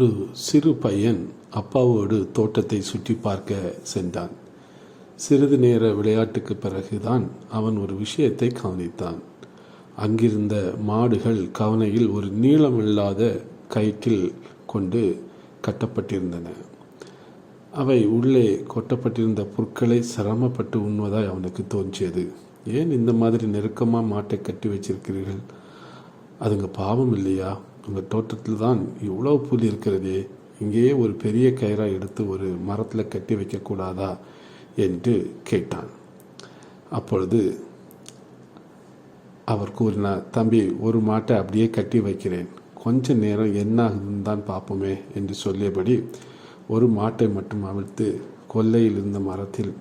ஒரு சிறு பையன் அப்பாவோடு தோட்டத்தை சுற்றி பார்க்க சென்றான். சிறிது நேர விளையாட்டுக்கு பிறகுதான் அவன் ஒரு விஷயத்தை கவனித்தான். அங்கிருந்த மாடுகள் கவனையில் ஒரு நீளமில்லாத கயிற்றில் கொண்டு கட்டப்பட்டிருந்தன. அவை உள்ளே கொட்டப்பட்டிருந்த புற்களை சிரமப்பட்டு உண்ணுவதாய் அவனுக்கு தோன்றியது. ஏன் இந்த மாதிரி நெருக்கமாக மாட்டை கட்டி வச்சிருக்கிறீர்கள்? அதுங்க பாவம் இல்லையா? உங்கள் தோட்டத்தில் தான் இவ்வளோ புல் இருக்கிறதே, இங்கேயே ஒரு பெரிய கயிறாக எடுத்து ஒரு மரத்தில் கட்டி வைக்கக்கூடாதா என்று கேட்டான். அப்பொழுது அவர் கூறினார், தம்பி, ஒரு மாட்டை அப்படியே கட்டி வைக்கிறேன், கொஞ்ச நேரம் என்ன ஆகுதுன்னு தான் பார்ப்போமே என்று சொல்லியபடி ஒரு மாட்டை மட்டும் அவிழ்த்து கொல்லையில் இருந்த மரத்தில்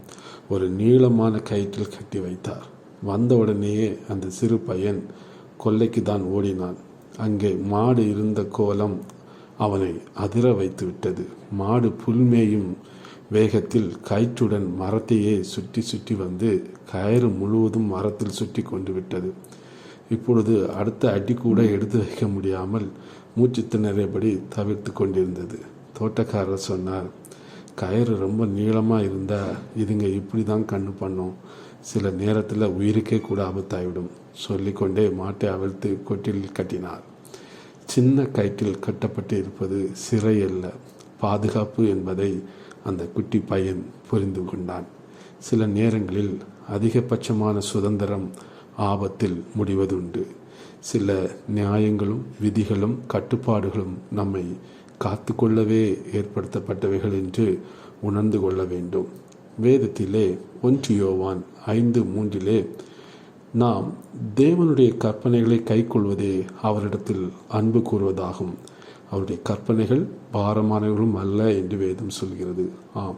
ஒரு நீளமான கயிற்றில் கட்டி வைத்தார். வந்தவுடனேயே அந்த சிறு பையன் கொல்லைக்கு தான் ஓடினான். அங்கே மாடு இருந்த கோலம் அவனை அதிர வைத்து விட்டது. மாடு புல்மேயும் வேகத்தில் கயிற்றுடன் மரத்தையே சுற்றி சுற்றி வந்து கயிறு முழுவதும் மரத்தில் சுற்றி கொண்டு விட்டது. இப்பொழுது அடுத்த அடி கூட எடுத்து வைக்க முடியாமல் மூச்சு திணறியபடி தவிர்த்து கொண்டிருந்தது. தோட்டக்காரர் சொன்னார், கயிறு ரொம்ப நீளமாக இருந்தால் இதுங்க இப்படி தான் கண்ணு பண்ணும், சில நேரத்தில் உயிருக்கே கூட ஆபத்தாகிவிடும். சொல்லிக்கொண்டே மாட்டை அவிழ்த்து கொட்டில் கட்டினார். சின்ன கயிற்றில் கட்டப்பட்டு இருப்பது சிறை அல்ல, பாதுகாப்பு என்பதை அந்த குட்டி பையன் புரிந்து கொண்டான். சில நேரங்களில் அதிகபட்சமான சுதந்திரம் ஆபத்தில் முடிவதுண்டு. சில நியாயங்களும் விதிகளும் கட்டுப்பாடுகளும் நம்மை காத்து கொள்ளவே ஏற்படுத்தப்பட்டவைகள் என்று உணர்ந்து கொள்ள வேண்டும். வேதத்திலே 1 யோவான் 5:3 நாம் தேவனுடைய கற்பனைகளை கைக்கொள்வதே அவரிடத்தில் அன்பு கூறுவதாகும், அவருடைய கற்பனைகள் பாரமானவர்களும் அல்ல என்று வேதம் சொல்கிறது. ஆம்,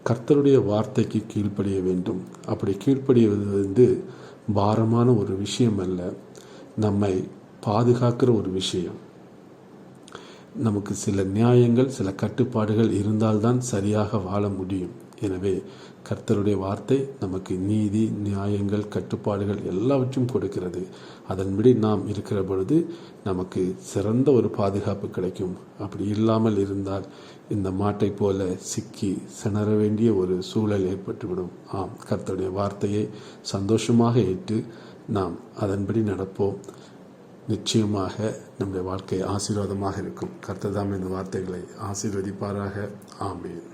கர்த்தருடைய வார்த்தைக்கு கீழ்ப்படிய வேண்டும். அப்படி கீழ்ப்படிவது பாரமான ஒரு விஷயம் அல்ல, நம்மை பாதுகாக்கிற ஒரு விஷயம். நமக்கு சில நியாயங்கள், சில கட்டுப்பாடுகள் இருந்தால்தான் சரியாக வாழ முடியும். எனவே கர்த்தருடைய வார்த்தை நமக்கு நீதி, நியாயங்கள், கட்டுப்பாடுகள் எல்லாவற்றையும் கொடுக்கிறது. அதன்படி நாம் இருக்கிற பொழுது நமக்கு சிறந்த ஒரு பாதுகாப்பு கிடைக்கும். அப்படி இல்லாமல் இருந்தால் இந்த மாட்டை போல சிக்கி சிணற வேண்டிய ஒரு சூழல் ஏற்பட்டுவிடும். ஆம், கர்த்தருடைய வார்த்தையை சந்தோஷமாக ஏற்று நாம் அதன்படி நடப்போம். நிச்சயமாக நம்முடைய வாழ்க்கை ஆசீர்வாதமாக இருக்கும். கர்த்தர் தாம் இந்த வார்த்தைகளை ஆசீர்வதிப்பாராக. ஆமேன்.